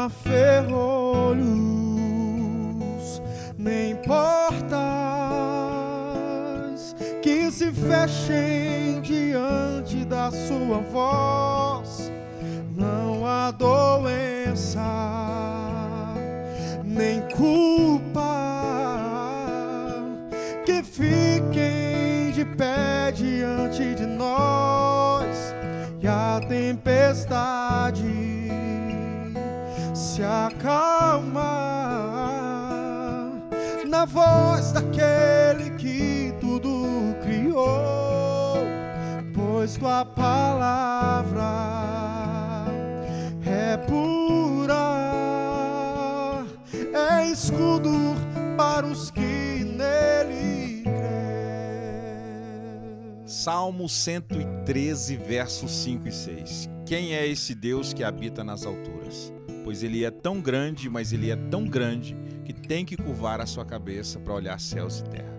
há ferrolhos, nem portas que se fechem diante da sua voz. Não há doença, nem culpa que fiquem de pé diante de nós. E a tempestade se acalma na voz daquele que tudo criou, pois tua palavra é pura, é escudo para os que nele crê. Salmo 113, versos 5 e 6. Quem é esse Deus que habita nas alturas? Pois ele é tão grande, mas ele é tão grande que tem que curvar a sua cabeça para olhar céus e terra.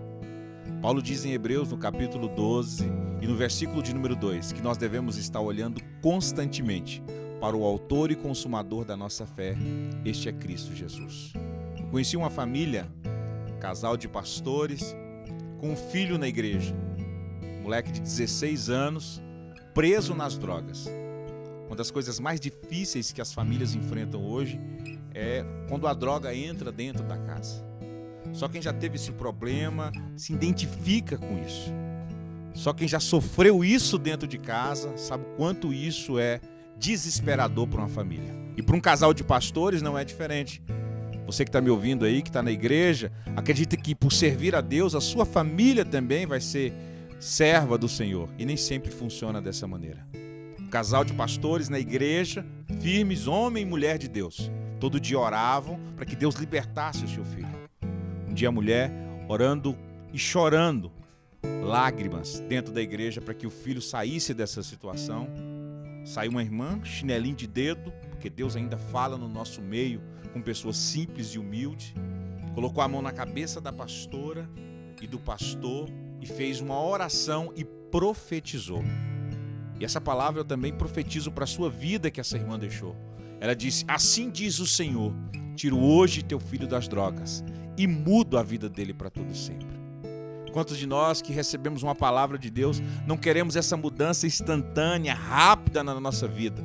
Paulo diz em Hebreus, no capítulo 12 e no versículo de número 2, que nós devemos estar olhando constantemente para o autor e consumador da nossa fé. Este é Cristo Jesus. Eu conheci uma família, casal de pastores, com um filho na igreja, moleque de 16 anos, preso nas drogas. Uma das coisas mais difíceis que as famílias enfrentam hoje é quando a droga entra dentro da casa. Só quem já teve esse problema se identifica com isso. Só quem já sofreu isso dentro de casa sabe quanto isso é desesperador para uma família. E para um casal de pastores não é diferente. Você que está me ouvindo aí, que está na igreja, acredita que por servir a Deus, a sua família também vai ser serva do Senhor. E nem sempre funciona dessa maneira. Um casal de pastores na igreja, firmes, homem e mulher de Deus, todo dia oravam para que Deus libertasse o seu filho. Um dia a mulher orando e chorando, lágrimas dentro da igreja para que o filho saísse dessa situação. Saiu uma irmã, chinelinho de dedo, porque Deus ainda fala no nosso meio com pessoas simples e humildes. Colocou a mão na cabeça da pastora e do pastor e fez uma oração e profetizou. E essa palavra eu também profetizo para a sua vida que essa irmã deixou. Ela disse: assim diz o Senhor, tiro hoje teu filho das drogas e mudo a vida dele para todo sempre. Quantos de nós que recebemos uma palavra de Deus não queremos essa mudança instantânea, rápida na nossa vida?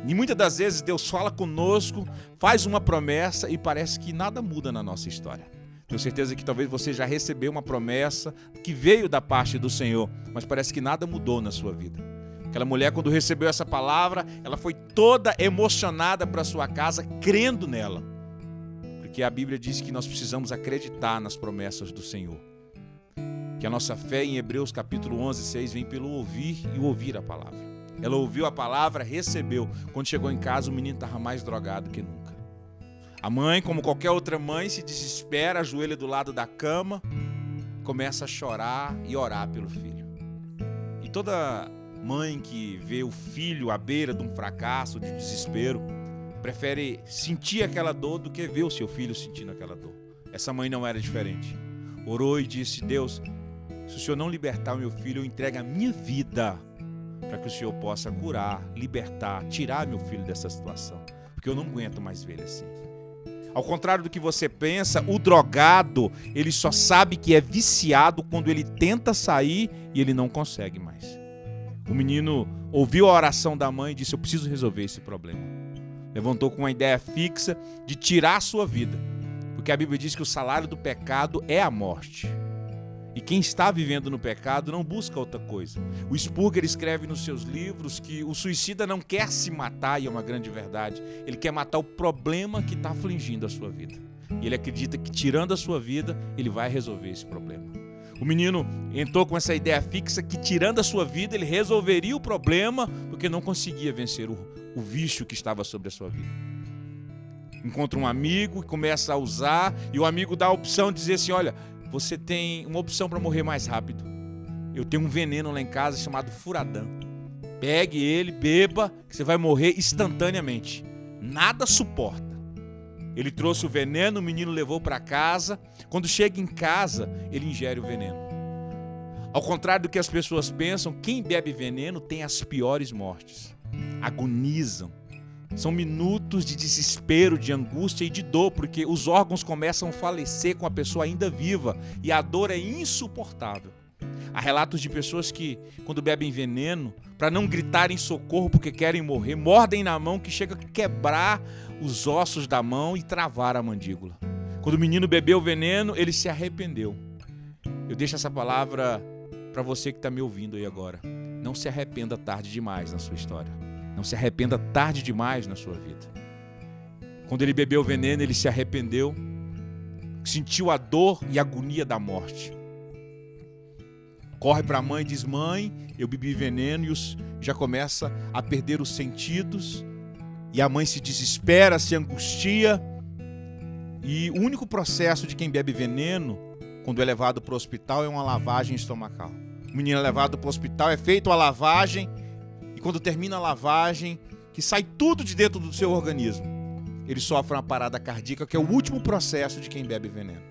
E muitas das vezes Deus fala conosco, faz uma promessa e parece que nada muda na nossa história. Tenho certeza que talvez você já recebeu uma promessa que veio da parte do Senhor, mas parece que nada mudou na sua vida. Aquela mulher, quando recebeu essa palavra, ela foi toda emocionada para sua casa, crendo nela. Porque a Bíblia diz que nós precisamos acreditar nas promessas do Senhor. Que a nossa fé em Hebreus capítulo 11, 6 vem pelo ouvir e ouvir a palavra. Ela ouviu a palavra, recebeu. Quando chegou em casa, o menino estava mais drogado que nunca. A mãe, como qualquer outra mãe, se desespera, ajoelha do lado da cama, começa a chorar e orar pelo filho. E toda mãe que vê o filho à beira de um fracasso, de desespero, prefere sentir aquela dor do que ver o seu filho sentindo aquela dor. Essa mãe não era diferente. Orou e disse: Deus, se o Senhor não libertar o meu filho, eu entrego a minha vida para que o Senhor possa curar, libertar, tirar meu filho dessa situação, porque eu não aguento mais ver ele assim. Ao contrário do que você pensa, o drogado, ele só sabe que é viciado quando ele tenta sair e ele não consegue mais. O menino ouviu a oração da mãe e disse: eu preciso resolver esse problema. Levantou com uma ideia fixa de tirar a sua vida, porque a Bíblia diz que o salário do pecado é a morte. E quem está vivendo no pecado não busca outra coisa. O Spurgeon escreve nos seus livros que o suicida não quer se matar, e é uma grande verdade. Ele quer matar o problema que está afligindo a sua vida. E ele acredita que tirando a sua vida, ele vai resolver esse problema. O menino entrou com essa ideia fixa que tirando a sua vida, ele resolveria o problema, porque não conseguia vencer o vício que estava sobre a sua vida. Encontra um amigo e começa a usar, e o amigo dá a opção de dizer assim: olha, você tem uma opção para morrer mais rápido. Eu tenho um veneno lá em casa chamado Furadã. Pegue ele, beba, que você vai morrer instantaneamente. Nada suporta. Ele trouxe o veneno, o menino levou para casa. Quando chega em casa, ele ingere o veneno. Ao contrário do que as pessoas pensam, quem bebe veneno tem as piores mortes. Agonizam, São minutos de desespero, de angústia e de dor, porque os órgãos começam a falecer com a pessoa ainda viva e a dor é insuportável. Há relatos de pessoas que, quando bebem veneno, para não gritarem socorro porque querem morrer, mordem na mão que chega a quebrar os ossos da mão e travar a mandíbula. Quando o menino bebeu o veneno, ele se arrependeu. Eu deixo essa palavra para você que está me ouvindo aí agora. Não se arrependa tarde demais na sua história. Não se arrependa tarde demais na sua vida. Quando ele bebeu o veneno, ele se arrependeu, sentiu a dor e a agonia da morte. Corre para a mãe e diz: mãe, eu bebi veneno, e já começa a perder os sentidos. E a mãe se desespera, se angustia. E o único processo de quem bebe veneno, quando é levado para o hospital, é uma lavagem estomacal. O menino é levado para o hospital, é feita a lavagem, e quando termina a lavagem, que sai tudo de dentro do seu organismo, ele sofre uma parada cardíaca, que é o último processo de quem bebe veneno.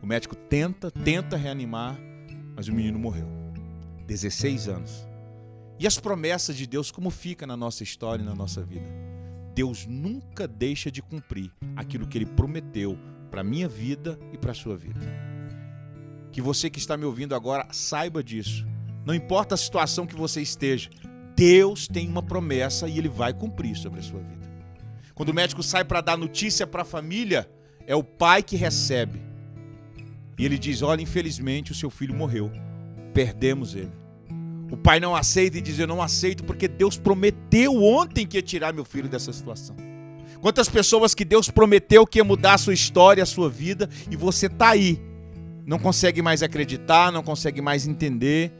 O médico tenta reanimar, mas o menino morreu. 16 anos. E as promessas de Deus, como fica na nossa história e na nossa vida? Deus nunca deixa de cumprir aquilo que Ele prometeu para a minha vida e para a sua vida. Que você que está me ouvindo agora saiba disso. Não importa a situação que você esteja, Deus tem uma promessa e Ele vai cumprir sobre a sua vida. Quando o médico sai para dar notícia para a família, é o pai que recebe. E ele diz: olha, infelizmente o seu filho morreu. Perdemos ele. O pai não aceita e diz: eu não aceito porque Deus prometeu ontem que ia tirar meu filho dessa situação. Quantas pessoas que Deus prometeu que ia mudar a sua história, a sua vida, e você está aí. Não consegue mais acreditar, não consegue mais entender.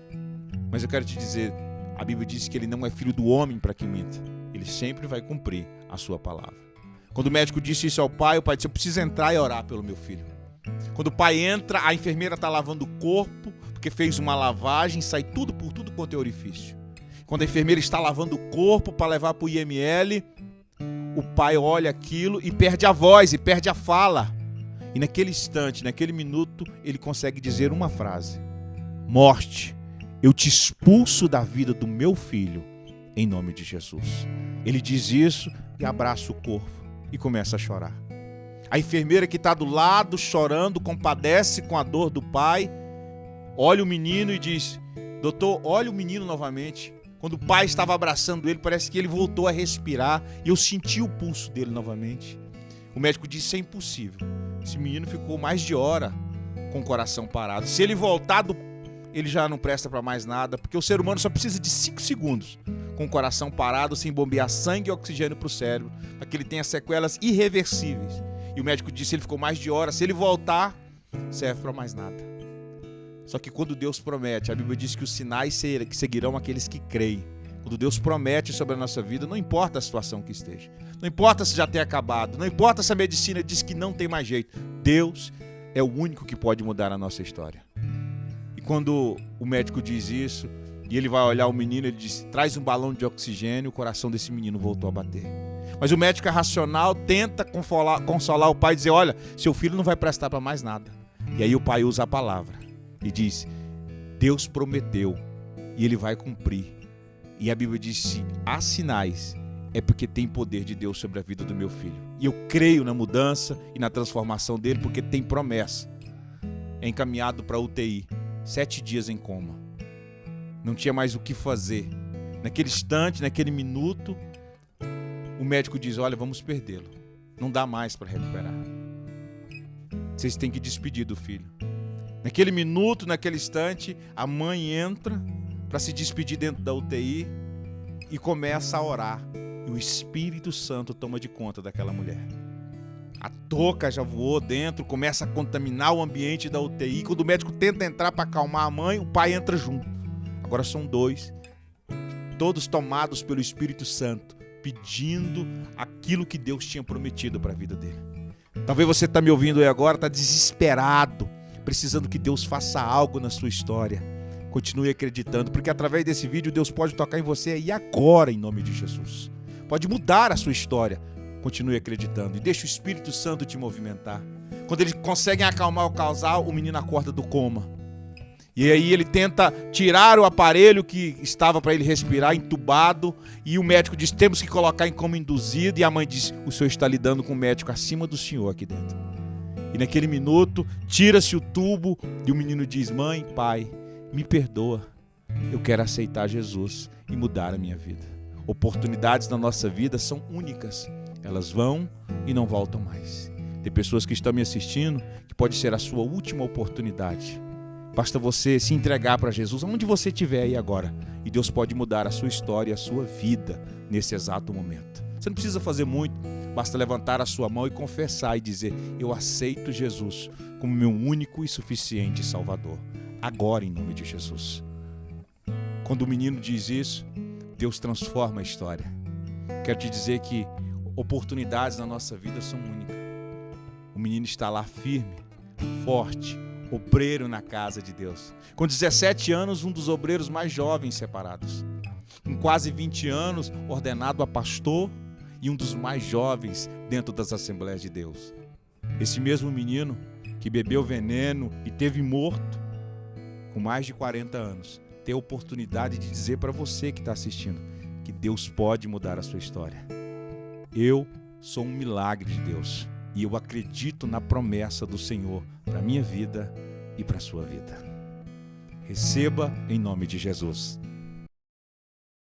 Mas eu quero te dizer, a Bíblia diz que Ele não é filho do homem para que minta. Ele sempre vai cumprir a sua palavra. Quando o médico disse isso ao pai, o pai disse: eu preciso entrar e orar pelo meu filho. Quando o pai entra, a enfermeira está lavando o corpo, porque fez uma lavagem, sai tudo por tudo quanto é orifício. Quando a enfermeira está lavando o corpo para levar para o IML, o pai olha aquilo e perde a voz, e perde a fala. E naquele instante, naquele minuto, ele consegue dizer uma frase: morte, eu te expulso da vida do meu filho, em nome de Jesus. Ele diz isso e abraça o corpo e começa a chorar. A enfermeira que está do lado, chorando, compadece com a dor do pai, olha o menino e diz: doutor, olha o menino novamente. Quando o pai estava abraçando ele, parece que ele voltou a respirar e eu senti o pulso dele novamente. O médico disse: isso é impossível. Esse menino ficou mais de hora com o coração parado. Se ele voltar, ele já não presta para mais nada, porque o ser humano só precisa de 5 segundos com o coração parado, sem bombear sangue e oxigênio para o cérebro, para que ele tenha sequelas irreversíveis. E o médico disse: ele ficou mais de hora. Se ele voltar, serve para mais nada. Só que quando Deus promete, a Bíblia diz que os sinais seguirão aqueles que creem. Quando Deus promete sobre a nossa vida, não importa a situação que esteja, não importa se já tem acabado, não importa se a medicina diz que não tem mais jeito, Deus é o único que pode mudar a nossa história. E quando o médico diz isso, e ele vai olhar o menino, ele diz: traz um balão de oxigênio, o coração desse menino voltou a bater. Mas o médico é racional, tenta consolar o pai e dizer: olha, seu filho não vai prestar para mais nada. E aí o pai usa a palavra e diz: Deus prometeu e Ele vai cumprir. E a Bíblia diz: se há sinais, é porque tem poder de Deus sobre a vida do meu filho. E eu creio na mudança e na transformação dele, porque tem promessa. É encaminhado para a UTI, 7 dias em coma. Não tinha mais o que fazer. Naquele instante, naquele minuto, o médico diz: olha, vamos perdê-lo. Não dá mais para recuperar. Vocês têm que despedir do filho. Naquele minuto, naquele instante, a mãe entra para se despedir dentro da UTI e começa a orar. E o Espírito Santo toma de conta daquela mulher. A touca já voou dentro, começa a contaminar o ambiente da UTI. Quando o médico tenta entrar para acalmar a mãe, o pai entra junto. Agora são 2, todos tomados pelo Espírito Santo, pedindo aquilo que Deus tinha prometido para a vida dele. Talvez você está me ouvindo aí agora, está desesperado, precisando que Deus faça algo na sua história. Continue acreditando, porque através desse vídeo Deus pode tocar em você aí agora, em nome de Jesus. Pode mudar a sua história. Continue acreditando e deixe o Espírito Santo te movimentar. Quando eles conseguem acalmar o casal, o menino acorda do coma. E aí ele tenta tirar o aparelho que estava para ele respirar, entubado, e o médico diz, temos que colocar em coma induzido, e a mãe diz, o senhor está lidando com um médico acima do senhor aqui dentro. E naquele minuto, tira-se o tubo, e o menino diz, mãe, pai, me perdoa, eu quero aceitar Jesus e mudar a minha vida. Oportunidades na nossa vida são únicas, elas vão e não voltam mais. Tem pessoas que estão me assistindo, que pode ser a sua última oportunidade. Basta você se entregar para Jesus, onde você estiver aí agora. E Deus pode mudar a sua história, a sua vida, nesse exato momento. Você não precisa fazer muito, basta levantar a sua mão e confessar e dizer, eu aceito Jesus como meu único e suficiente Salvador. Agora, em nome de Jesus. Quando o menino diz isso, Deus transforma a história. Quero te dizer que oportunidades na nossa vida são únicas. O menino está lá firme, forte, obreiro na casa de Deus. Com 17 anos, um dos obreiros mais jovens separados. Com quase 20 anos, ordenado a pastor e um dos mais jovens dentro das Assembleias de Deus. Esse mesmo menino que bebeu veneno e teve morto, com mais de 40 anos, tem a oportunidade de dizer para você que está assistindo que Deus pode mudar a sua história. Eu sou um milagre de Deus. E eu acredito na promessa do Senhor para a minha vida e para a sua vida. Receba em nome de Jesus.